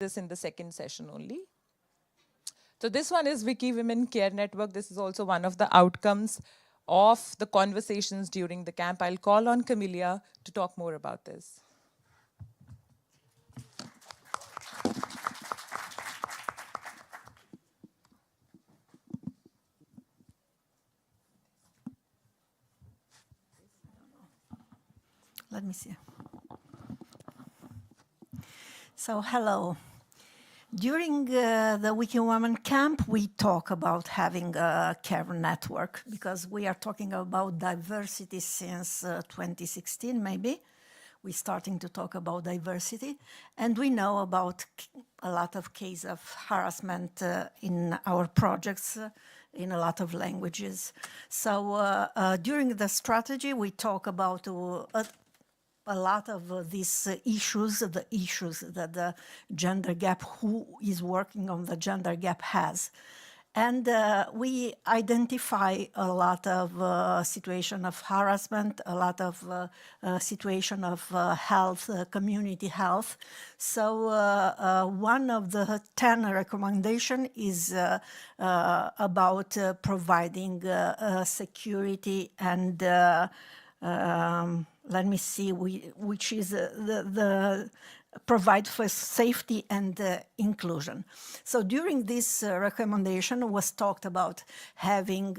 this in the second session only. So this one is WikiWomen Care Network. This is also one of the outcomes of the conversations during the camp. I'll call on Camelia to talk more about this. Let me see. So, hello. During the WikiWomen camp, we talk about having a care network because we are talking about diversity since 2016, maybe. We're starting to talk about diversity, and we know about a lot of cases of harassment in our projects in a lot of languages. So during the strategy, we talk about a lot of these issues, the issues that the gender gap, who is working on the gender gap has. And we identify a lot of situation of harassment, a lot of situation of health, community health. So one of the 10 recommendations is about providing security and let me see, which is the provide for safety and inclusion. So during this recommendation was talked about having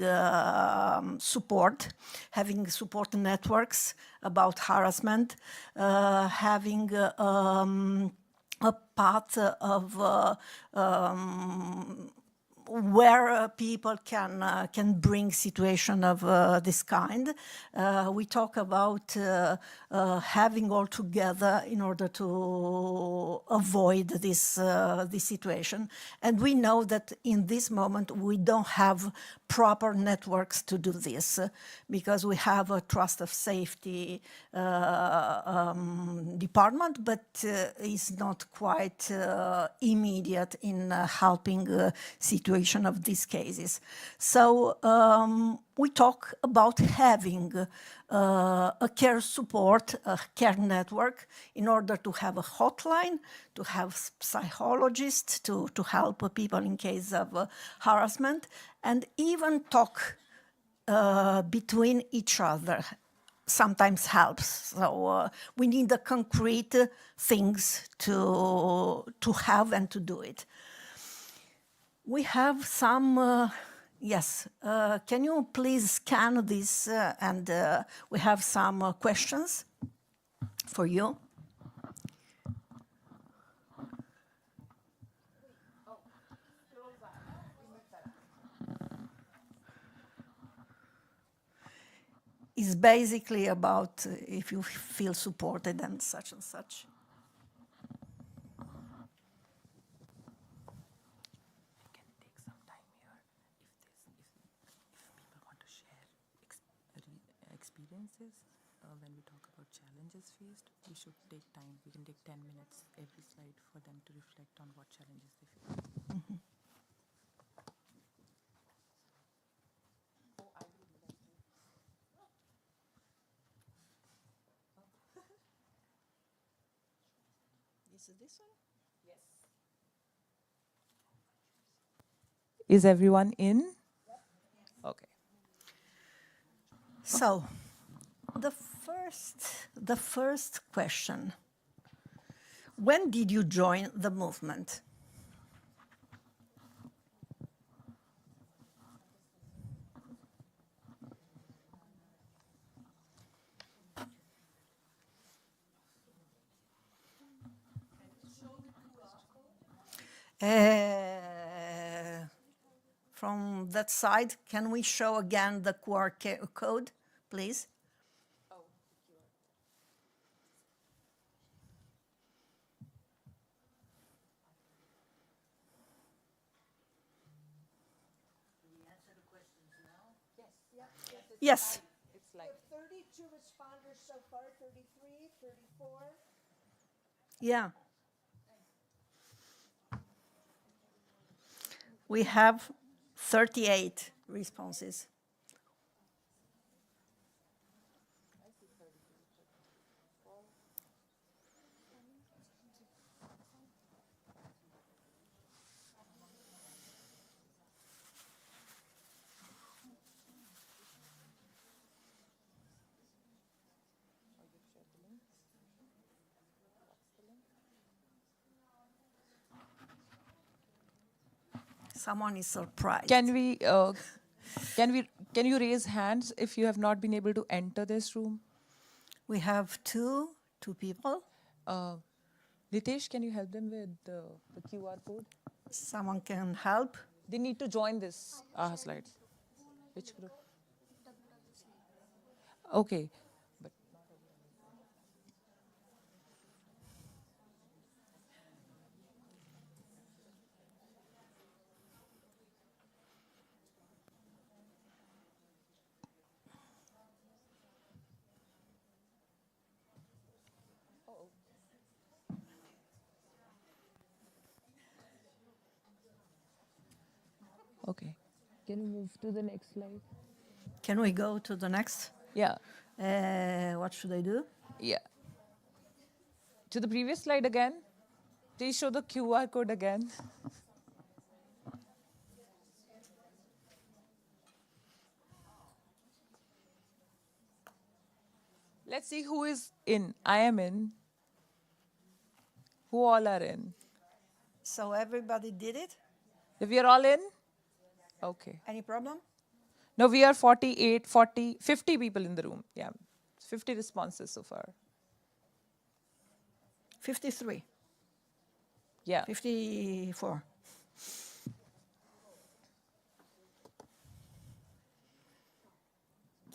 support networks about harassment, having a path of where people can bring situation of this kind. We talk about having all together in order to avoid this situation. And we know that in this moment we don't have proper networks to do this because we have a trust of safety department, but it's not quite immediate in helping situation of these cases. So we talk about having a care support, a care network, in order to have a hotline, to have psychologists to help people in case of harassment, and even talk between each other sometimes helps. So we need the concrete things to have and to do it. We have some, yes, can you please scan this and we have some questions for you. It's basically about if you feel supported and such and such. Experiences when we talk about challenges faced, we should take time. We can take 10 minutes every slide for them to reflect on what challenges they face. Mm-hmm. Oh, I will do that too. Is it this one? Yes. Is everyone in? Okay. So, the first question, when did you join the movement? From that side, can we show again the QR code, please? Yes. It's like 32 responders so far, 33, 34. Yeah. We have 38 responses. Someone is surprised. Can you raise hands if you have not been able to enter this room? We have two people. Nitesh, can you help them with the QR code? Someone can help. They need to join this slides. Which group? Okay. But okay. Can you move to the next slide? Can we go to the next? Yeah. What should I do? Yeah. To the previous slide again. Please show the QR code again. Let's see who is in. I am in. Who all are in? So everybody did it? If we are all in? Okay. Any problem? No, we are 48, 40, 50 people in the room. Yeah. 50 responses so far. 53, Yeah. 54.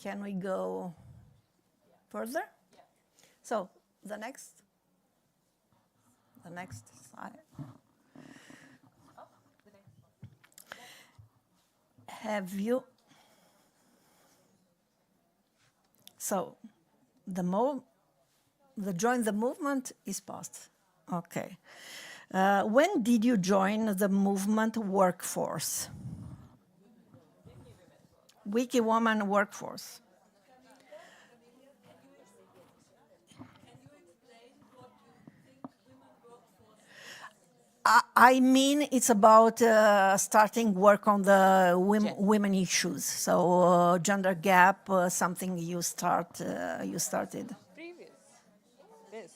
Can we go further? So the next slide. Have you? So the join the movement is passed. Okay. When did you join the movement workforce? WikiWomen workforce. I mean, it's about starting work on the women issues. So gender gap, something you started. Previous. This.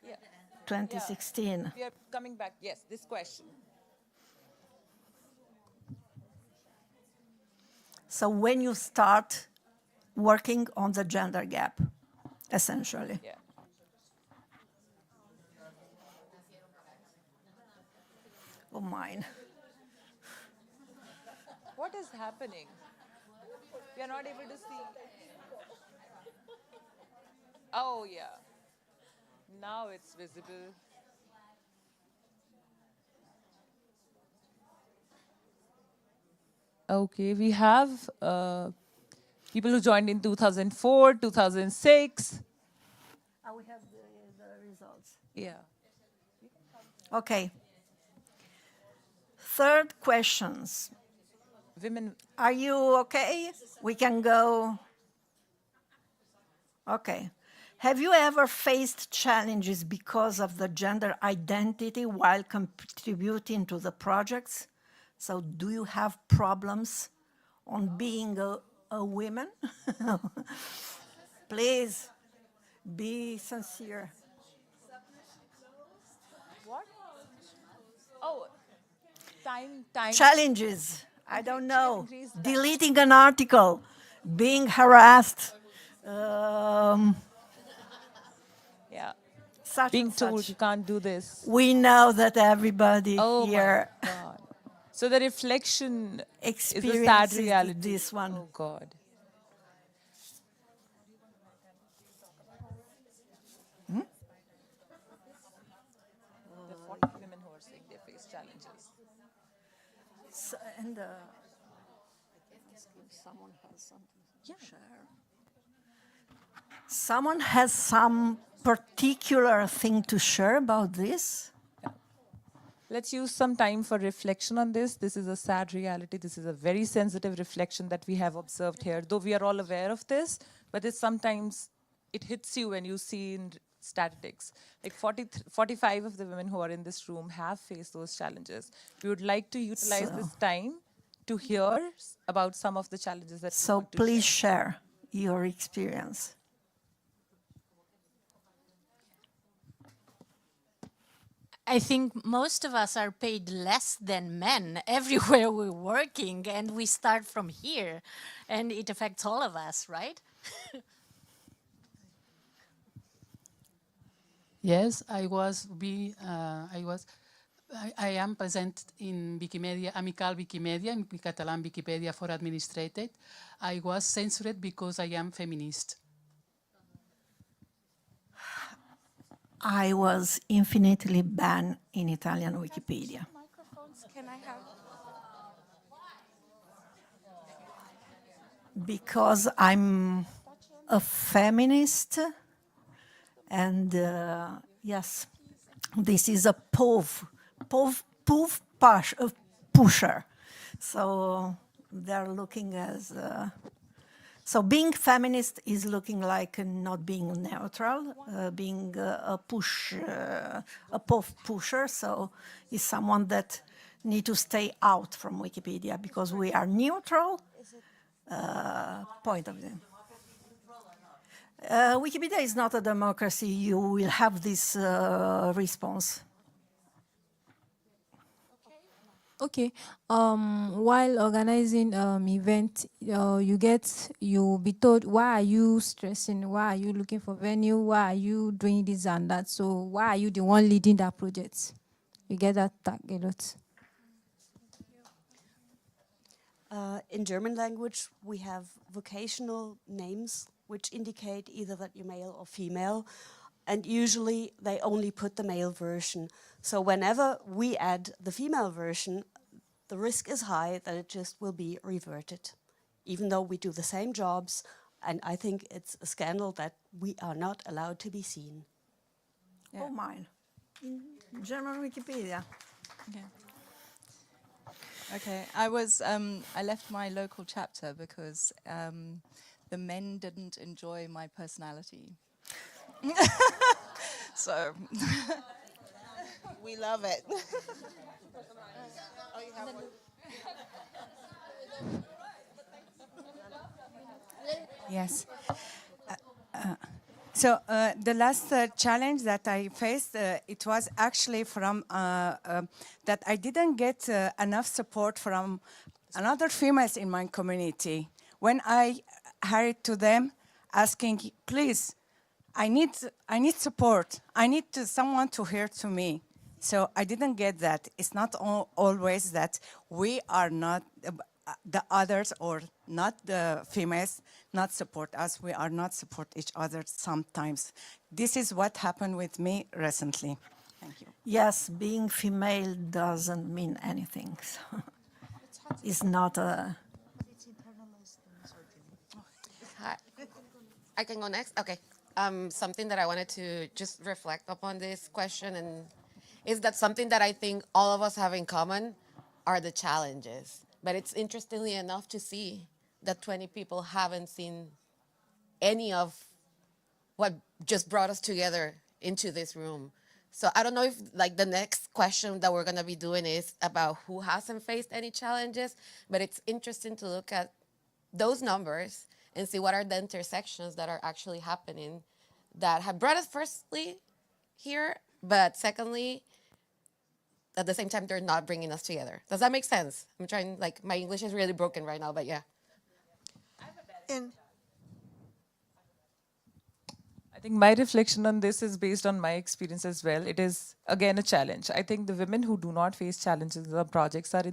Yeah. 2016. We are coming back. Yes, this question. So when you start working on the gender gap, essentially. Yeah. Oh, mine. What is happening? We are not able to see. Oh, yeah. Now it's visible. Okay, we have people who joined in 2004, 2006. We have the results. Yeah. Okay. Third questions. Women. Are you okay? We can go. Okay. Have you ever faced challenges because of the gender identity while contributing to the projects? So do you have problems on being a woman? Please be sincere. What? Oh, time. Challenges. I don't know. Increase that. Deleting an article, being harassed. Yeah. Such Being and told such. you can't do this. We know that everybody Oh here my God. So the reflection is a sad experiences reality. this one. Oh God. The 40 women who are saying they face challenges. So, and someone has something to share. Someone has some particular thing to share about this? Let's use some time for reflection on this. This is a sad reality. This is a very sensitive reflection that we have observed here. Though we are all aware of this, but sometimes it hits you when you see in statistics. Like 45 of the women who are in this room have faced those challenges. We would like to utilize this time to hear about some of the challenges that So we want to please share. share your experience. I think most of us are paid less than men everywhere we're working, and we start from here, and it affects all of us, right? Yes, I am present in Wikimedia, Amical Wikimedia, in Catalan Wikipedia for Administrated. I was censored because I am feminist. I was infinitely banned in Italian Wikipedia. Microphones, can I have? Because I'm a feminist, and yes, this is a pusher. So they're looking as, so being feminist is looking like not being neutral, being a pusher, so is someone that need to stay out from Wikipedia because we are neutral point of view. Wikipedia is not a democracy. You will have this response. Okay. While organizing event, you'll be told, why are you stressing? Why are you looking for venue? Why are you doing this and that? So why are you the one leading that project? You get that tag a lot. In German language, we have vocational names which indicate either that you're male or female, and usually they only put the male version. So whenever we add the female version, the risk is high that it just will be reverted, even though we do the same jobs, and I think it's a scandal that we are not allowed to be seen. Yeah. Oh, mine. In German Wikipedia. Okay. Okay, I left my local chapter because the men didn't enjoy my personality. So we love it. Oh, you have one. Yes. So the last challenge that I faced, it was actually from that I didn't get enough support from another females in my community. When I hurried to them asking, please, I need support. I need someone to hear to me. So I didn't get that. It's not always that we are not, the others or not the females not support us. We are not support each other sometimes. This is what happened with me recently. Thank you. Yes, being female doesn't mean anything. So it's not a... Hi. I can go next? Okay. Something that I wanted to just reflect upon this question and is that something that I think all of us have in common are the challenges. But it's interestingly enough to see that 20 people haven't seen any of what just brought us together into this room. So I don't know if like the next question that we're gonna be doing is about who hasn't faced any challenges, but it's interesting to look at those numbers and see what are the intersections that are actually happening that have brought us firstly here, but secondly, at the same time, they're not bringing us together. Does that make sense? I'm trying, like, my English is really broken right now, but yeah. I think my reflection on this is based on my experience as well. It is, again, a challenge. I think the women who do not face challenges in the projects are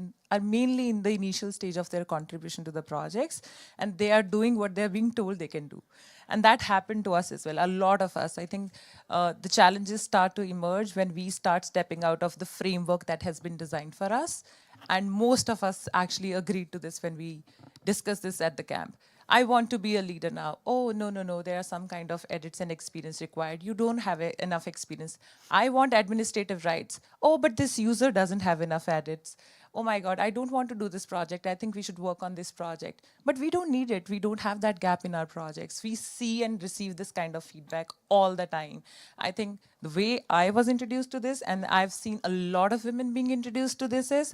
mainly in the initial stage of their contribution to the projects, and they are doing what they're being told they can do. And that happened to us as well, a lot of us. I think the challenges start to emerge when we start stepping out of the framework that has been designed for us. And most of us actually agreed to this when we discussed this at the camp. I want to be a leader now. Oh, no, there are some kind of edits and experience required. You don't have enough experience. I want administrative rights. Oh, but this user doesn't have enough edits. Oh my God, I don't want to do this project. I think we should work on this project. But we don't need it. We don't have that gap in our projects. We see and receive this kind of feedback all the time. I think the way I was introduced to this, and I've seen a lot of women being introduced to this, is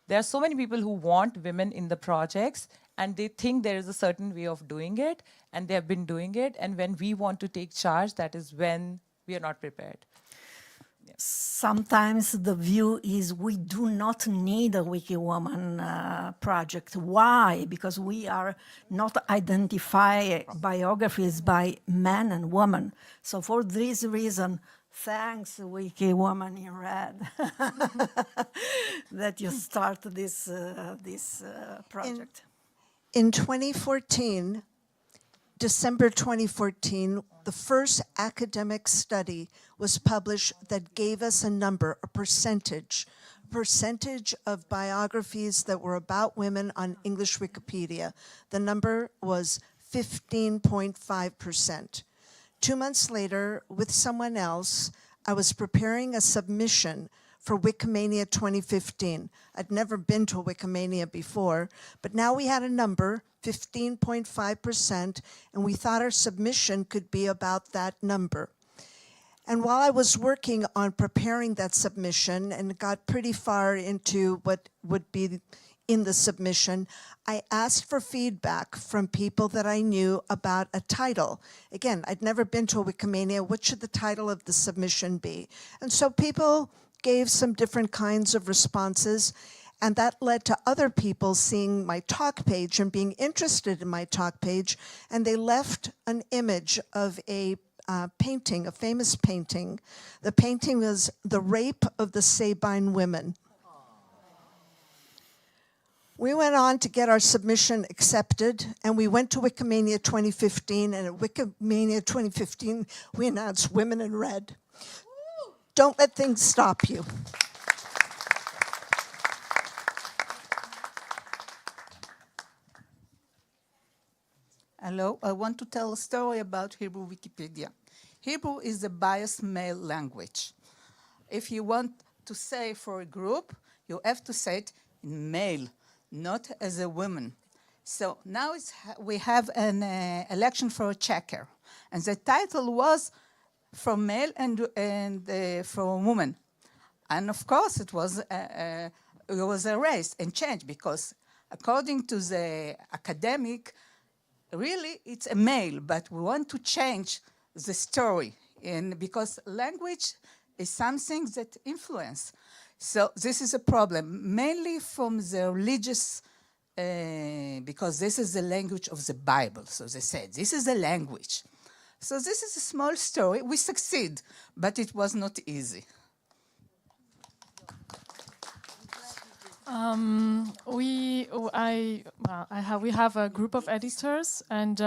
there are so many people who want women in the projects, and they think there is a certain way of doing it, and they have been doing it. And when we want to take charge, that is when we are not prepared. Yeah. Sometimes the view is we do not need a WikiWoman project. Why? Because we are not identify biographies by men and women. So for this reason, thanks WikiWoman in Red that you start this project. In 2014, December 2014, the first academic study was published that gave us a number, a percentage of biographies that were about women on English Wikipedia. The number was 15.5%. 2 months later, with someone else, I was preparing a submission for Wikimania 2015. I'd never been to a Wikimania before, but now we had a number, 15.5%, and we thought our submission could be about that number. And while I was working on preparing that submission and got pretty far into what would be in the submission, I asked for feedback from people that I knew about a title. Again, I'd never been to a Wikimania. What should the title of the submission be? And so people gave some different kinds of responses, and that led to other people seeing my talk page and being interested in my talk page, and they left an image of a painting, a famous painting. The painting was The Rape of the Sabine Women. We went on to get our submission accepted, and we went to Wikimania 2015, and at Wikimania 2015, we announced Women in Red. Don't let things stop you. Hello, I want to tell a story about Hebrew Wikipedia. Hebrew is a biased male language. If you want to say for a group, you have to say it in male, not as a woman. So now we have an election for a checker, and the title was from male and from woman. And of course it was erased and changed because according to the academic, really it's a male, but we want to change the story because language is something that influence. So this is a problem, mainly from the religious, because this is the language of the Bible. So they said, this is the language. So this is a small story. We succeed, but it was not easy. We have a group of editors, and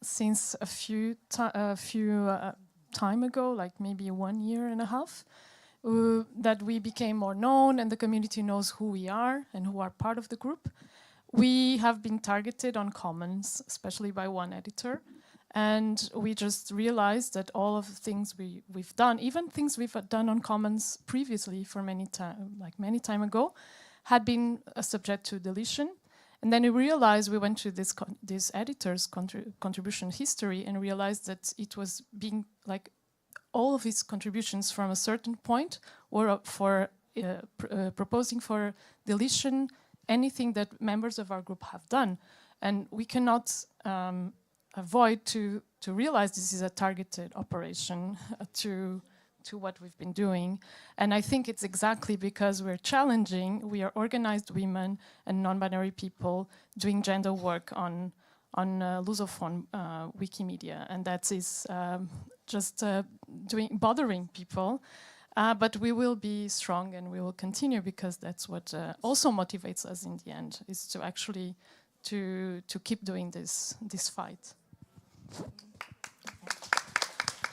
since a few time ago, like maybe 1.5 years, that we became more known and the community knows who we are and who are part of the group. We have been targeted on comments, especially by one editor. And we just realized that all of the things we've done, even things we've done on Commons previously for many time ago, had been subject to deletion. And then we realized, we went to this editor's contribution history and realized that it was being like all of his contributions from a certain point were for proposing for deletion anything that members of our group have done. And we cannot avoid to realize this is a targeted operation to what we've been doing. And I think it's exactly because we're challenging, we are organized women and non-binary people doing gender work on Lusophone Wikimedia, and that is just bothering people. But we will be strong and we will continue because that's what also motivates us in the end, is to actually to keep doing this fight.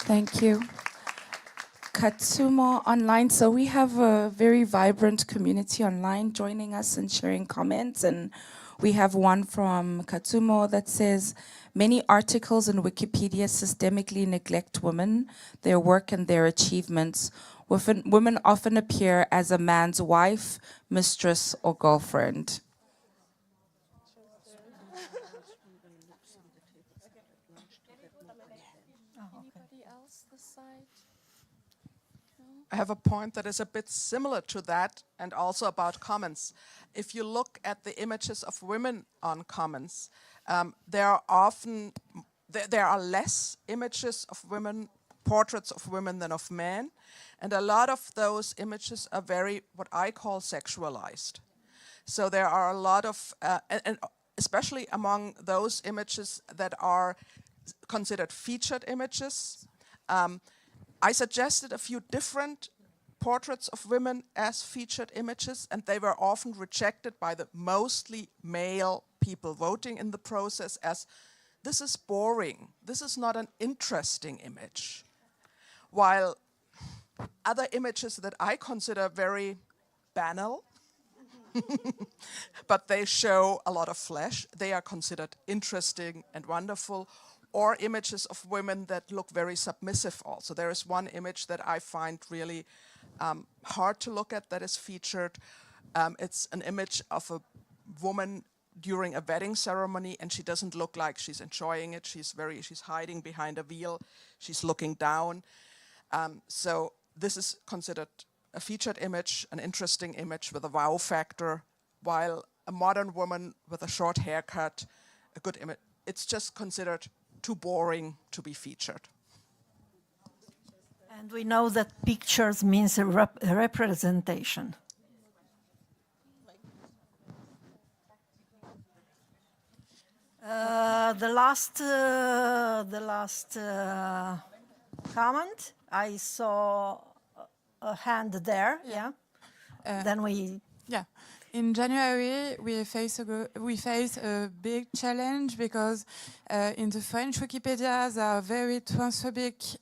Thank you. Katsumo online. So we have a very vibrant community online joining us and sharing comments. And we have one from Katsumo that says, many articles in Wikipedia systemically neglect women, their work and their achievements. Women often appear as a man's wife, mistress, or girlfriend. I have a point that is a bit similar to that and also about Commons. If you look at the images of women on Commons, there are less images of women portraits of women than of men. And a lot of those images are very, what I call, sexualized. So there are a lot of, and especially among those images that are considered featured images, I suggested a few different portraits of women as featured images, and they were often rejected by the mostly male people voting in the process as, this is boring, this is not an interesting image. While other images that I consider very banal, but they show a lot of flesh, they are considered interesting and wonderful, or images of women that look very submissive also. There is one image that I find really hard to look at that is featured. It's an image of a woman during a wedding ceremony, and she doesn't look like she's enjoying it. She's hiding behind a veil. She's looking down. So this is considered a featured image, an interesting image with a wow factor, while a modern woman with a short haircut, a good image, it's just considered too boring to be featured. And we know that pictures means a representation. The last comment, I saw a hand there, yeah. Then we... Yeah. In January, we face a big challenge because in the French Wikipedia, there are very transphobic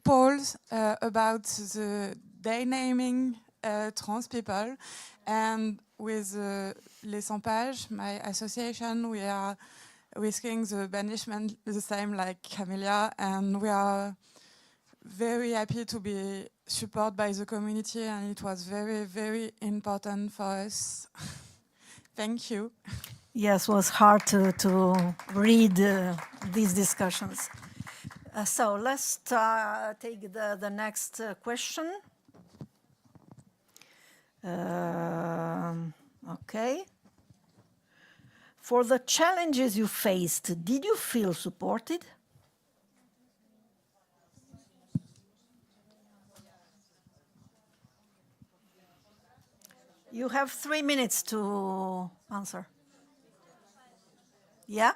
polls about the day naming trans people. And with Les 100 Pages, my association, we are risking the banishment the same like Camellia, and we are very happy to be supported by the community, and it was very, very important for us. Thank you. Yes, it was hard to read these discussions. So let's take the next question. Okay. For the challenges you faced, did you feel supported? You have 3 minutes to answer. Yeah?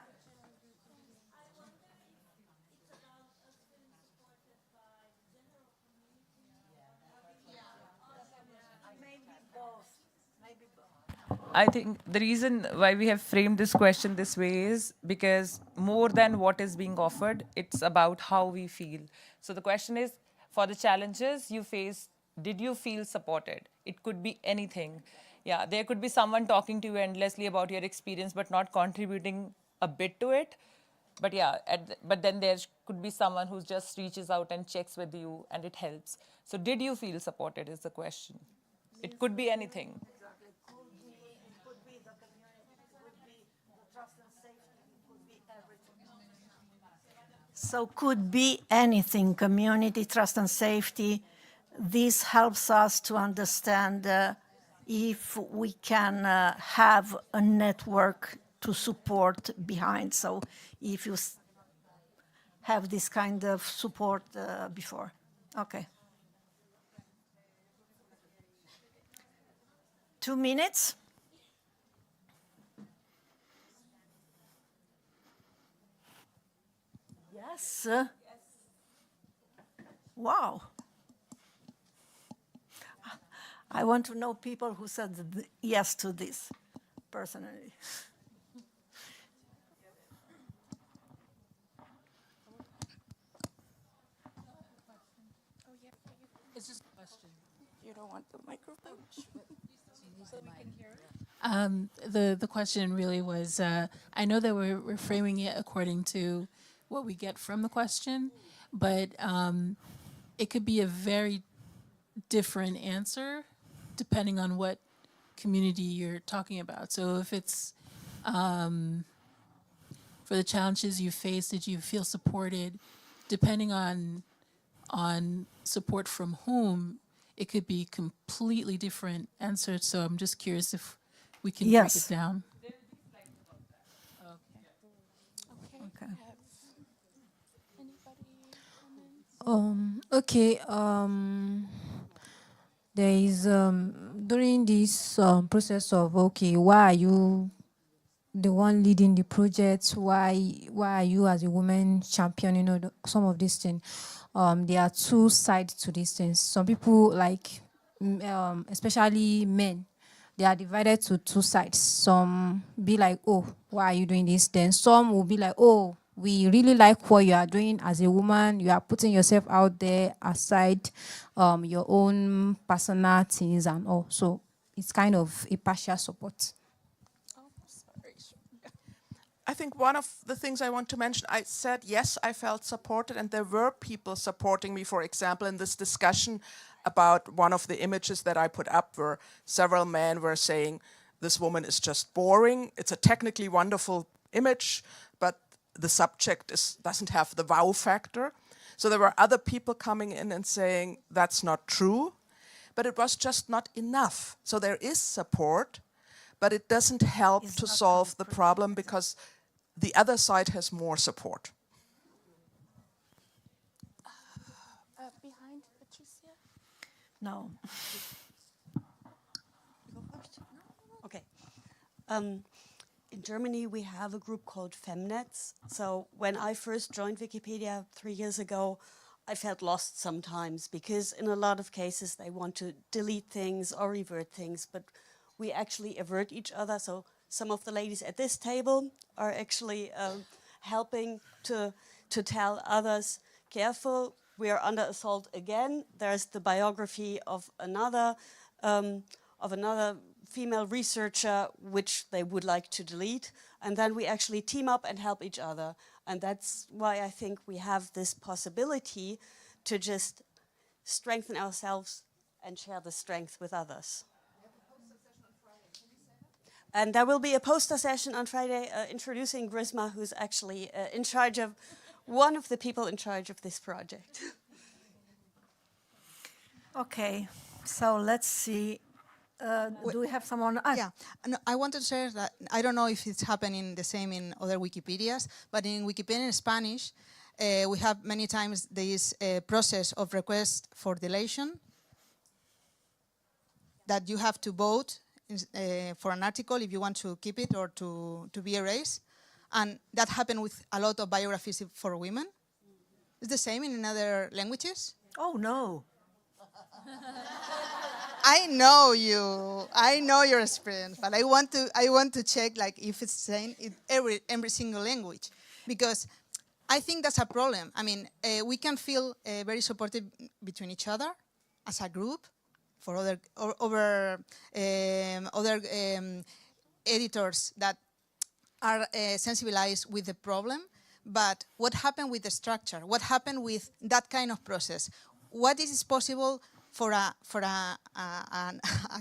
I think the reason why we have framed this question this way is because more than what is being offered, it's about how we feel. So the question is, for the challenges you face, did you feel supported? It could be anything. Yeah, there could be someone talking to you endlessly about your experience but not contributing a bit to it. But yeah, but then there could be someone who just reaches out and checks with you and it helps. So did you feel supported is the question. It could be anything. So could be anything, community, trust and safety. This helps us to understand if we can have a network to support behind. So if you have this kind of support before. Okay. 2 minutes. Yes. Wow. I want to know people who said yes to this, personally. It's just a question. You don't want the microphone? The question really was, I know that we're framing it according to what we get from the question, but it could be a very different answer depending on what community you're talking about. So if it's for the challenges you faced, did you feel supported? Depending on support from whom, it could be completely different answers. So I'm just curious if we can break it down. Okay. Okay. There is during this process of okay, why are you the one leading the project? Why are you as a woman champion? Some of these things. There are two sides to these things. Some people like, especially men, they are divided to two sides. Some be like, oh, why are you doing this? Then some will be like, oh, we really like what you are doing as a woman. You are putting yourself out there aside your own personal things and all. So it's kind of a partial support. I think one of the things I want to mention, I said, yes, I felt supported, and there were people supporting me. For example, in this discussion about one of the images that I put up, where several men were saying, this woman is just boring. It's a technically wonderful image, but the subject doesn't have the wow factor. So there were other people coming in and saying, that's not true, but it was just not enough. So there is support, but it doesn't help to solve the problem because the other side has more support. Behind Patricia? No. Okay. In Germany, we have a group called Femnets. So when I first joined Wikipedia 3 years ago, I felt lost sometimes because in a lot of cases they want to delete things or revert things, but we actually avert each other. So some of the ladies at this table are actually helping to tell others, careful, we are under assault again. There's the biography of another female researcher which they would like to delete. And then we actually team up and help each other. And that's why I think we have this possibility to just strengthen ourselves and share the strength with others. And there will be a poster session on Friday introducing Grisma, who's actually in charge of, one of the people in charge of this project. Okay, so let's see. Do we have someone? Yeah, no, I wanted to share that I don't know if it's happening the same in other Wikipedias, but in Wikipedia in Spanish, we have many times this process of request for deletion that you have to vote for an article if you want to keep it or to be erased. And that happened with a lot of biographies for women. It's the same in other languages? Oh, no. I know you. I know your experience, but I want to check like if it's the same in every single language, because I think that's a problem. I mean, we can feel very supportive between each other as a group for other editors that are sensibilized with the problem. But what happened with the structure? What happened with that kind of process? What is possible for a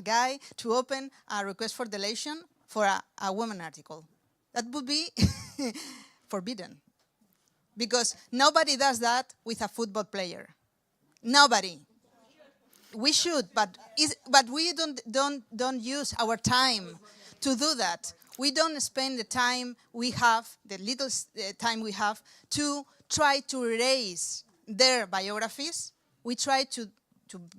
guy to open a request for deletion for a woman article? That would be forbidden, because nobody does that with a football player. Nobody. We should, but we don't use our time to do that. We don't spend the time we have, the little time we have, to try to erase their biographies. We try to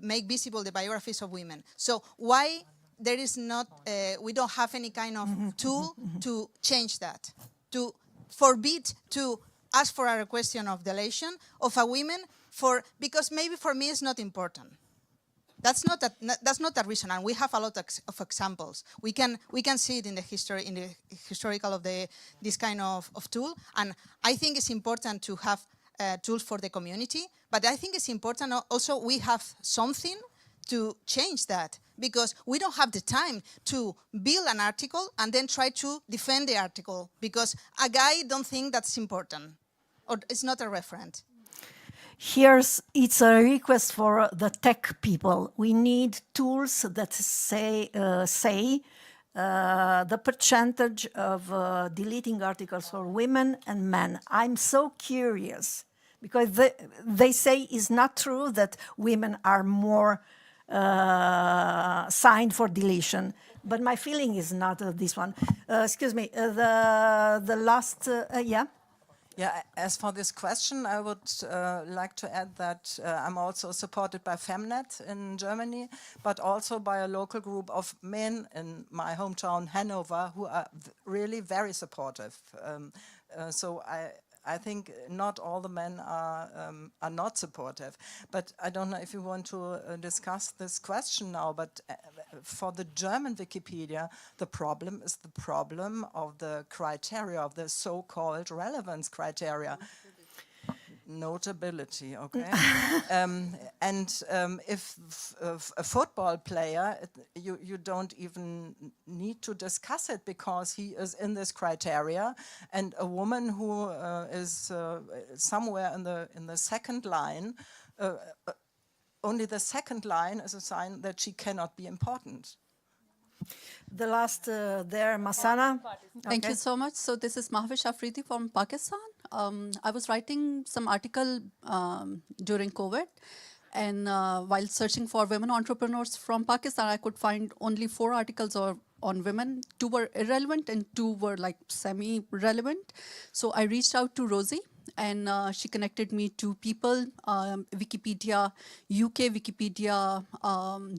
make visible the biographies of women. So why there is not, we don't have any kind of tool to change that, to forbid to ask for a request of deletion of a woman because maybe for me it's not important. That's not a reason, and we have a lot of examples. We can see it in the historical of this kind of tool, and I think it's important to have tools for the community. But I think it's important also we have something to change that, because we don't have the time to build an article and then try to defend the article because a guy don't think that's important or it's not a referent. It's a request for the tech people. We need tools that say the percentage of deleting articles for women and men. I'm so curious because they say it's not true that women are more signed for deletion. But my feeling is not this one. Excuse me, the last, yeah? Yeah, as for this question, I would like to add that I'm also supported by Femnet in Germany, but also by a local group of men in my hometown, Hanover, who are really very supportive. So I think not all the men are not supportive. But I don't know if you want to discuss this question now, but for the German Wikipedia, the problem is the problem of the criteria, of the so-called relevance criteria. Notability, okay. If a football player, you don't even need to discuss it because he is in this criteria, and a woman who is somewhere in the second line, only the second line is a sign that she cannot be important. The last there, Masana. Thank you so much. So this is Mahwish Afridi from Pakistan. I was writing some article during COVID, and while searching for women entrepreneurs from Pakistan, I could find only 4 articles on women. 2 were irrelevant and 2 were like semi-relevant. So I reached out to Rosie, and she connected me to people, Wikipedia UK, Wikipedia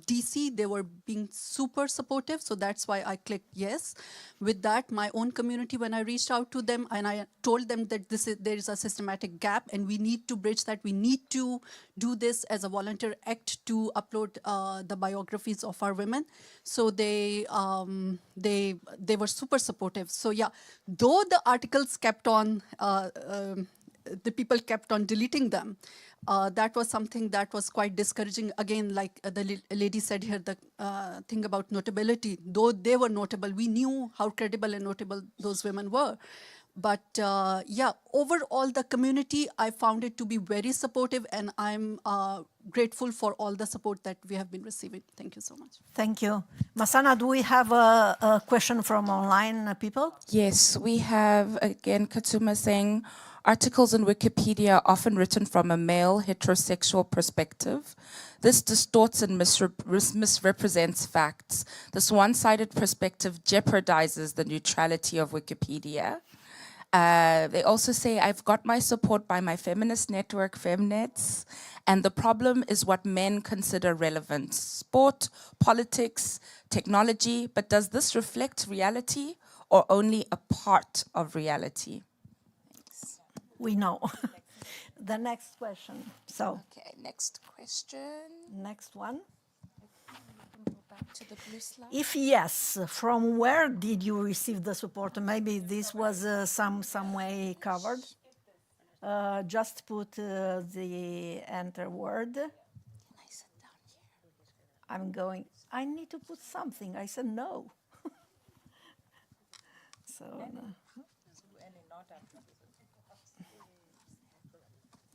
DC. They were being super supportive, so that's why I clicked yes. With that, my own community, when I reached out to them and I told them that there is a systematic gap and we need to bridge that, we need to do this as a volunteer act to upload the biographies of our women. So they were super supportive. So yeah, though the articles kept on the people kept on deleting them. That was something that was quite discouraging. Again, like the lady said here, the thing about notability, though they were notable, we knew how credible and notable those women were. But yeah, overall, the community, I found it to be very supportive, and I'm grateful for all the support that we have been receiving. Thank you so much. Thank you. Masana, do we have a question from online people? Yes, we have, again, Katuma saying, articles in Wikipedia are often written from a male heterosexual perspective. This distorts and misrepresents facts. This one-sided perspective jeopardizes the neutrality of Wikipedia. They also say, I've got my support by my feminist network, Femnets, and the problem is what men consider relevant. Sport, politics, technology, but does this reflect reality or only a part of reality? We know. The next question. So. Okay, next question. Next one. Back to the blue slide. If yes, from where did you receive the support? Maybe this was some way covered. Just put the enter word. Can I sit down here? I'm going. I need to put something. I said no. So.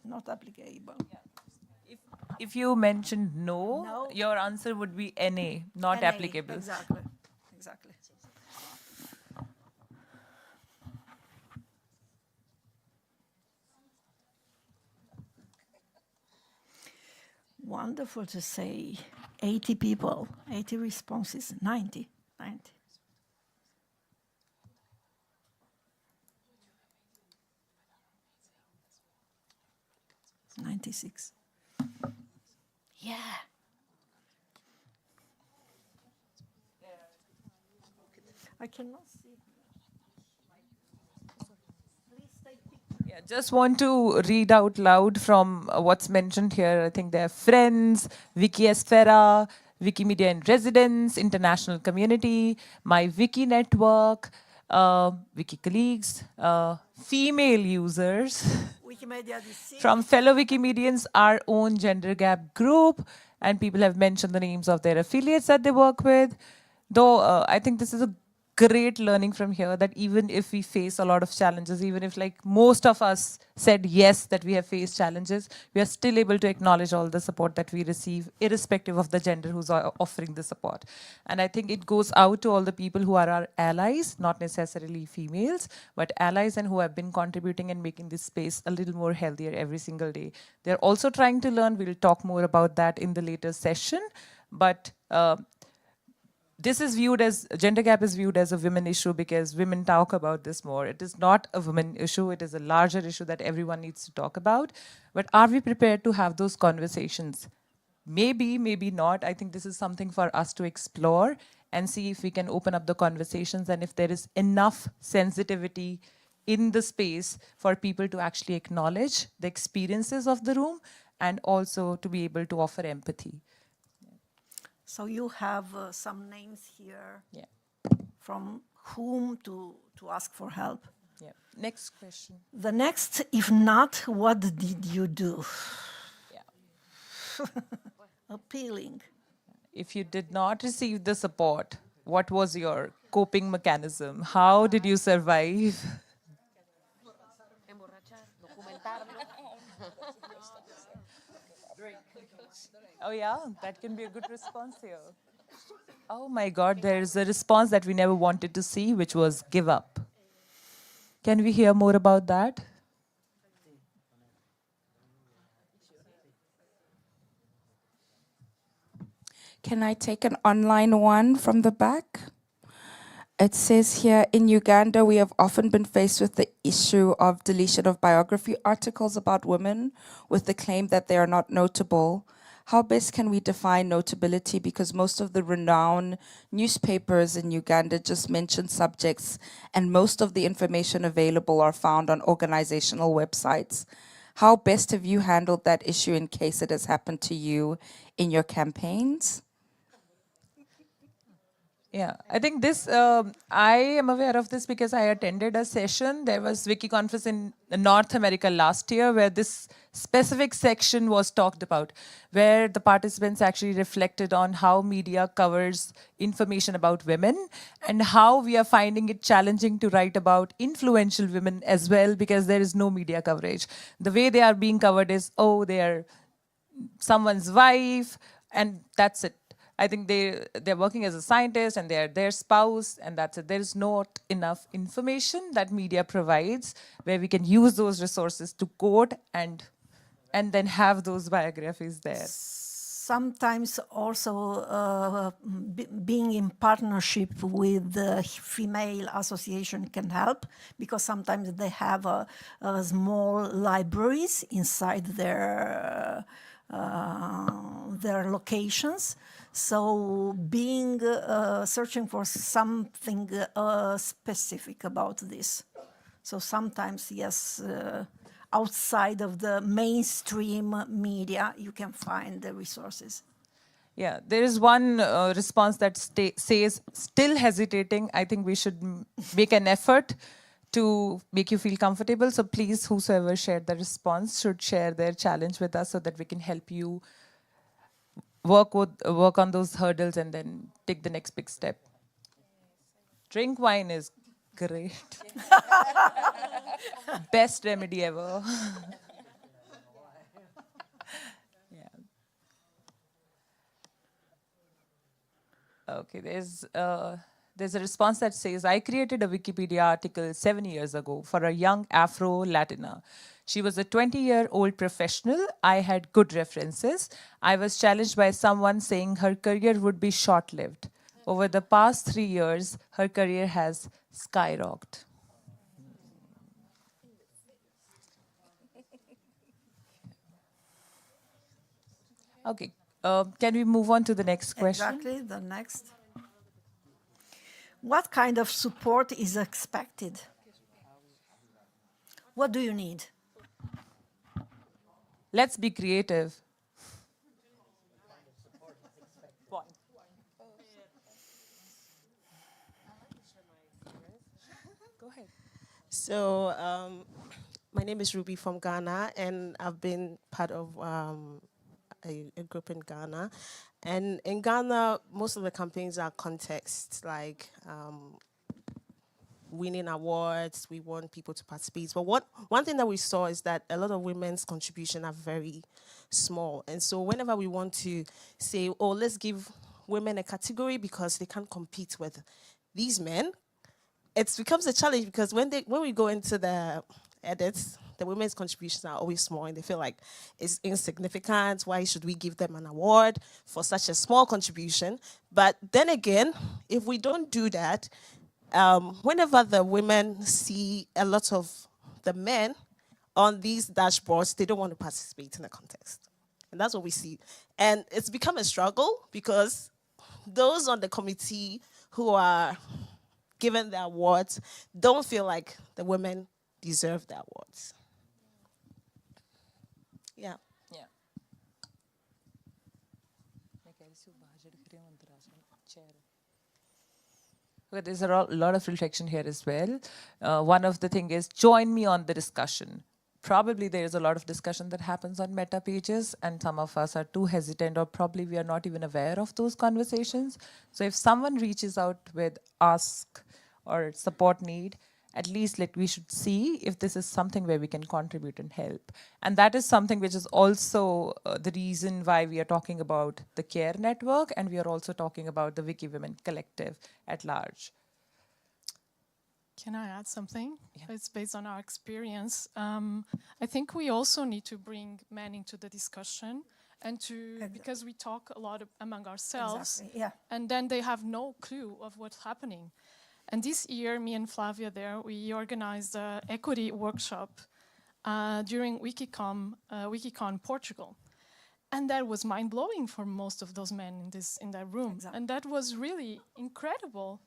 Not applicable. Yeah. If you mentioned no, your answer would be NA, not NA, applicable. Exactly. Exactly. Wonderful to say. 80 people, 80 responses, 90. 96. Yeah. I cannot see. Yeah, just want to read out loud from what's mentioned here. I think there are friends, Wikiespera, Wikimedia in residence, international community, my Wiki network, Wiki colleagues, female users. Wikimedia DC. From fellow Wikimedians, our own gender gap group, and people have mentioned the names of their affiliates that they work with. Though I think this is a great learning from here, that even if we face a lot of challenges, even if like most of us said yes that we have faced challenges, we are still able to acknowledge all the support that we receive, irrespective of the gender who's offering the support. And I think it goes out to all the people who are our allies, not necessarily females, but allies, and who have been contributing and making this space a little more healthier every single day. They're also trying to learn. We'll talk more about that in the later session. But this is viewed as, gender gap is viewed as a women issue because women talk about this more. It is not a women issue, it is a larger issue that everyone needs to talk about. But are we prepared to have those conversations? Maybe, maybe not. I think this is something for us to explore and see if we can open up the conversations and if there is enough sensitivity in the space for people to actually acknowledge the experiences of the room and also to be able to offer empathy. So you have some names here. Yeah. From whom to ask for help. Yeah. Next question. The next, if not, what did you do? Yeah. Appealing. If you did not receive the support, what was your coping mechanism? How did you survive? Oh yeah, that can be a good response here. Oh my God, there is a response that we never wanted to see, which was give up. Can we hear more about that? Can I take an online one from the back? It says here, in Uganda, we have often been faced with the issue of deletion of biography articles about women with the claim that they are not notable. How best can we define notability? Because most of the renowned newspapers in Uganda just mention subjects, and most of the information available are found on organizational websites. How best have you handled that issue in case it has happened to you in your campaigns? Yeah, I think this, I am aware of this because I attended a session. There was Wiki Conference in North America last year where this specific section was talked about, where the participants actually reflected on how media covers information about women and how we are finding it challenging to write about influential women as well because there is no media coverage. The way they are being covered is, oh, they are someone's wife, and that's it. I think they're working as a scientist and they're their spouse, and that's it. There is not enough information that media provides where we can use those resources to quote and then have those biographies there. Sometimes also being in partnership with the female association can help, because sometimes they have small libraries inside their locations. So being searching for something specific about this. So sometimes, yes, outside of the mainstream media, you can find the resources. Yeah, there is one response that says, still hesitating. I think we should make an effort to make you feel comfortable. So please, whosoever shared the response should share their challenge with us so that we can help you work on those hurdles and then take the next big step. Drink wine is great. Best remedy ever. Okay, there's a response that says, I created a Wikipedia article 7 years ago for a young Afro-Latina. She was a 20-year-old professional. I had good references. I was challenged by someone saying her career would be short-lived. Over the past 3 years, her career has skyrocketed. Okay, can we move on to the next question? Exactly, the next. What kind of support is expected? What do you need? Let's be creative. Go ahead. So, my name is Ruby from Ghana, and I've been part of a group in Ghana. And in Ghana, most of the campaigns are context, like winning awards. We want people to participate. But one thing that we saw is that a lot of women's contribution are very small. And so whenever we want to say, oh, let's give women a category because they can't compete with these men, it becomes a challenge because when we go into the edits, the women's contributions are always small and they feel like it's insignificant. Why should we give them an award for such a small contribution? But then again, if we don't do that, whenever the women see a lot of the men on these dashboards, they don't want to participate in the contest. And that's what we see. And it's become a struggle because those on the committee who are given the awards don't feel like the women deserve the awards. Yeah. Yeah. Okay, there's a lot of reflection here as well. One of the things is join me on the discussion. Probably there is a lot of discussion that happens on meta pages and some of us are too hesitant or probably we are not even aware of those conversations. So if someone reaches out with ask or support need, at least we should see if this is something where we can contribute and help. And that is something which is also the reason why we are talking about the CARE network and we are also talking about the WikiWomen collective at large. Can I add something? Yeah. It's based on our experience. I think we also need to bring men into the discussion and because we talk a lot among ourselves and then they have no clue of what's happening. And this year, me and Flavia we organized an equity workshop during Wikicon Portugal. And that was mind-blowing for most of those men in that room. Exactly. And that was really incredible.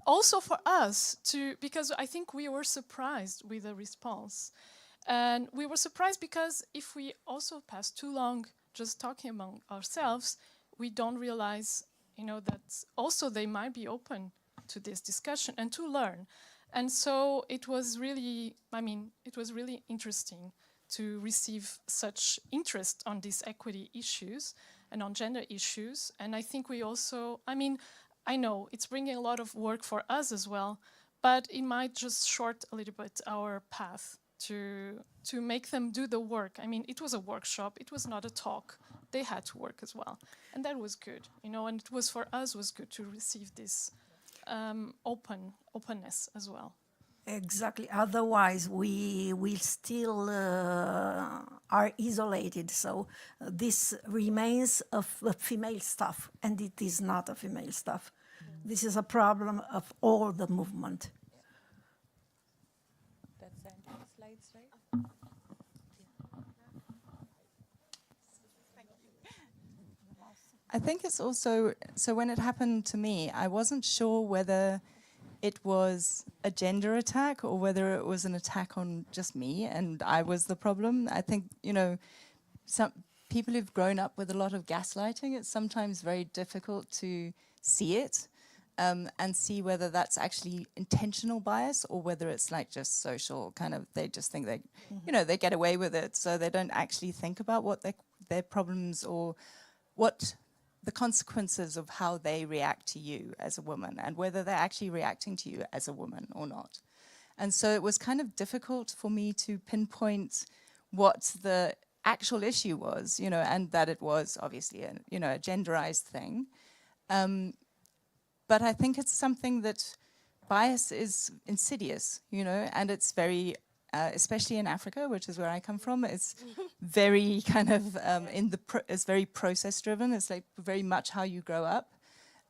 Also for us, because I think we were surprised with the response. And we were surprised because if we also pass too long just talking among ourselves, we don't realize, that also they might be open to this discussion and to learn. And so it was really, it was really interesting to receive such interest on these equity issues and on gender issues. And I think we also, I know it's bringing a lot of work for us as well, but it might just short a little bit our path to make them do the work. It was a workshop, it was not a talk. They had to work as well. And that was good, and it was for us was good to receive this openness as well. Exactly. Otherwise, we will still are isolated. So this remains a female stuff, and it is not a female stuff. This is a problem of all the movement. That's the slides, right? I think it's also, so when it happened to me, I wasn't sure whether it was a gender attack or whether it was an attack on just me and I was the problem. I think, some people who've grown up with a lot of gaslighting, it's sometimes very difficult to see it and see whether that's actually intentional bias or whether it's like just social kind of, they just think they, they get away with it. So they don't actually think about what their problems or what the consequences of how they react to you as a woman and whether they're actually reacting to you as a woman or not. And so it was kind of difficult for me to pinpoint what the actual issue was, and that it was obviously a genderized thing. But I think it's something that bias is insidious, and it's very, especially in Africa, which is where I come from, it's very kind of it's very process driven. It's like very much how you grow up,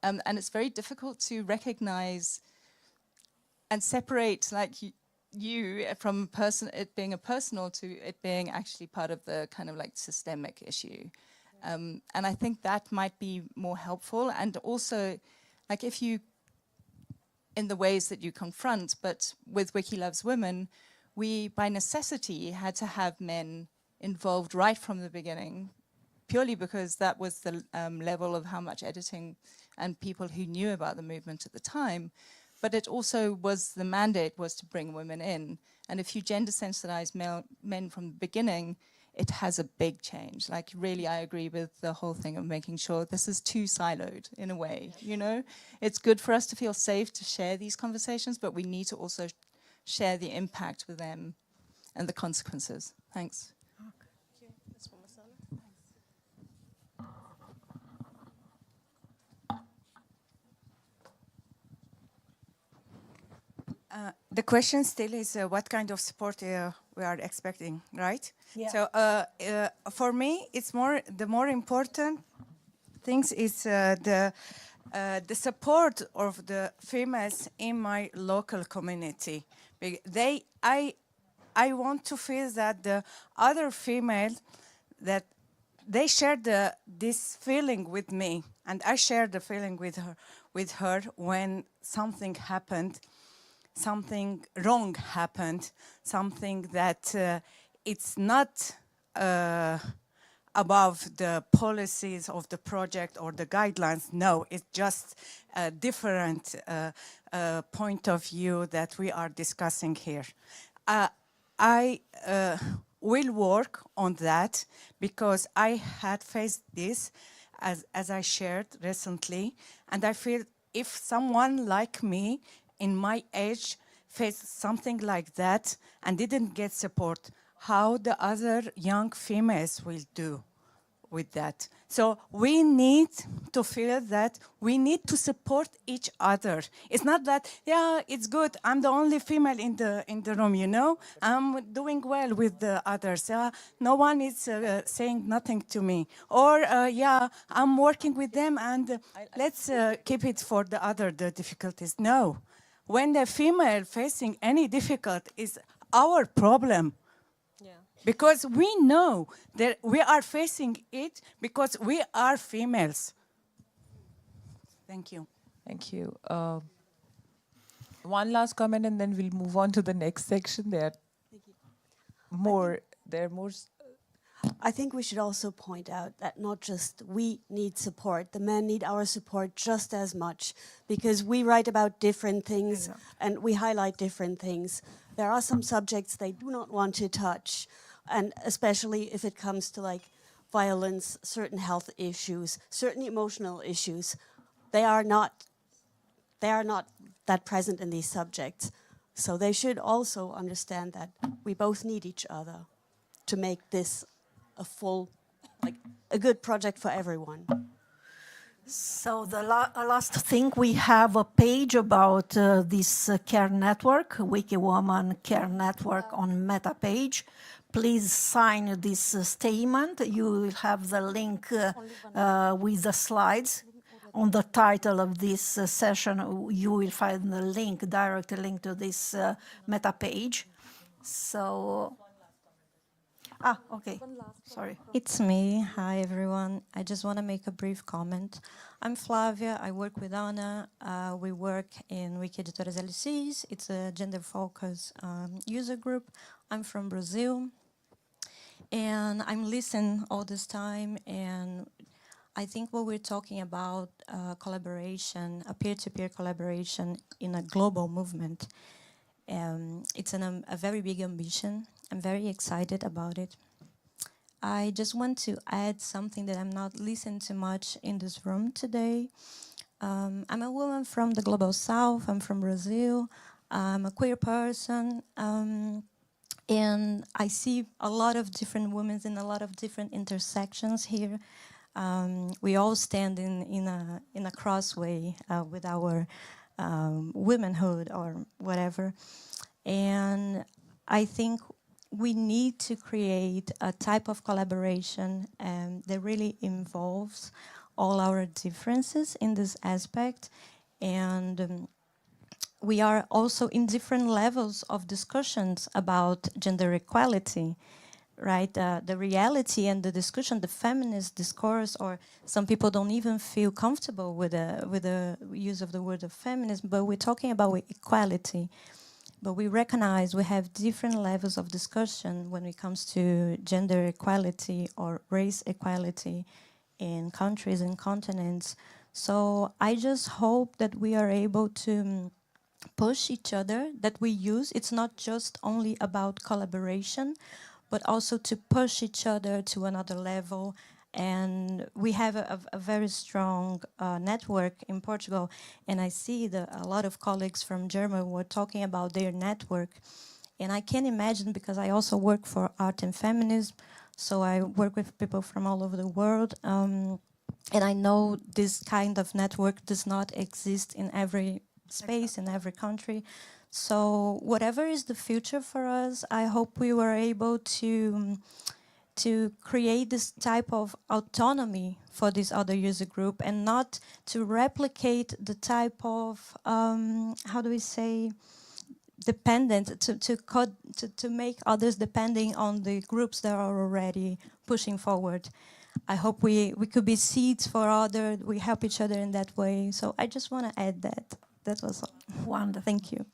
and it's very difficult to recognize and separate like you from it being a personal to it being actually part of the kind of like systemic issue, and I think that might be more helpful. And also, like if you, in the ways that you confront, but with Wiki Loves Women, we, by necessity, had to have men involved right from the beginning, purely because that was the level of how much editing and people who knew about the movement at the time. But it also was, the mandate was to bring women in. And if you gender sensitize men from the beginning, it has a big change. Like really, I agree with the whole thing of making sure this is too siloed in a way, It's good for us to feel safe to share these conversations, but we need to also share the impact with them and the consequences. Thanks. The question still is what kind of support we are expecting, right? Yeah. So for me, it's the more important things is the support of the females in my local community. I want to feel that the other females that they share this feeling with me, and I share the feeling with her when something happened, something wrong happened, something that it's not above the policies of the project or the guidelines. No, it's just a different point of view that we are discussing here. I will work on that because I had faced this as I shared recently, and I feel if someone like me in my age faced something like that and didn't get support, how the other young females will do with that. So we need to feel that we need to support each other. It's not that, yeah, it's good, I'm the only female in the room, you know, I'm doing well with the others. No one is saying nothing to me. Or, yeah, I'm working with them and let's keep it for the difficulties. No. When the female facing any difficulty is our problem. Because we know that we are facing it because we are females. Thank you. Thank you. One last comment and then we'll move on to the next section. There are more. I think we should also point out that not just we need support, the men need our support just as much, because we write about different things and we highlight different things. There are some subjects they do not want to touch, and especially if it comes to like violence, certain health issues, certain emotional issues, they are not that present in these subjects. So they should also understand that we both need each other to make this a good project for everyone. So the last thing, we have a page about this care network, WikiWomen Care Network on Meta page. Please sign this statement. You will have the link with the slides. On the title of this session, you will find the link, direct link to this Meta page. So, okay, sorry. It's me. Hi, everyone. I just want to make a brief comment. I'm Flavia. I work with Anna. We work in Wiki Editores LCs. It's a gender-focused user group. I'm from Brazil. And I'm listening all this time. And I think what we're talking about, collaboration, a peer-to-peer collaboration in a global movement, it's a very big ambition. I'm very excited about it. I just want to add something that I'm not listening to much in this room today. I'm a woman from the Global South. I'm from Brazil. I'm a queer person. And I see a lot of different women in a lot of different intersections here. We all stand in a crossway with our womanhood or whatever. And I think we need to create a type of collaboration that really involves all our differences in this aspect. And we are also in different levels of discussions about gender equality, right? The reality and the discussion, the feminist discourse, or some people don't even feel comfortable with the use of the word of feminism, but we're talking about equality. But we recognize we have different levels of discussion when it comes to gender equality or race equality in countries and continents. So I just hope that we are able to push each other, that we use. It's not just only about collaboration, but also to push each other to another level. And we have a very strong network in Portugal. And I see a lot of colleagues from Germany were talking about their network. And I can imagine, because I also work for art and feminism, so I work with people from all over the world. And I know this kind of network does not exist in every space, in every country. So whatever is the future for us, I hope we were able to create this type of autonomy for this other user group and not to replicate the type of, how do we say, dependent, to make others depending on the groups that are already pushing forward. I hope we could be seeds for others, we help each other in that way. So I just want to add that. That was all. Wonderful. Thank you.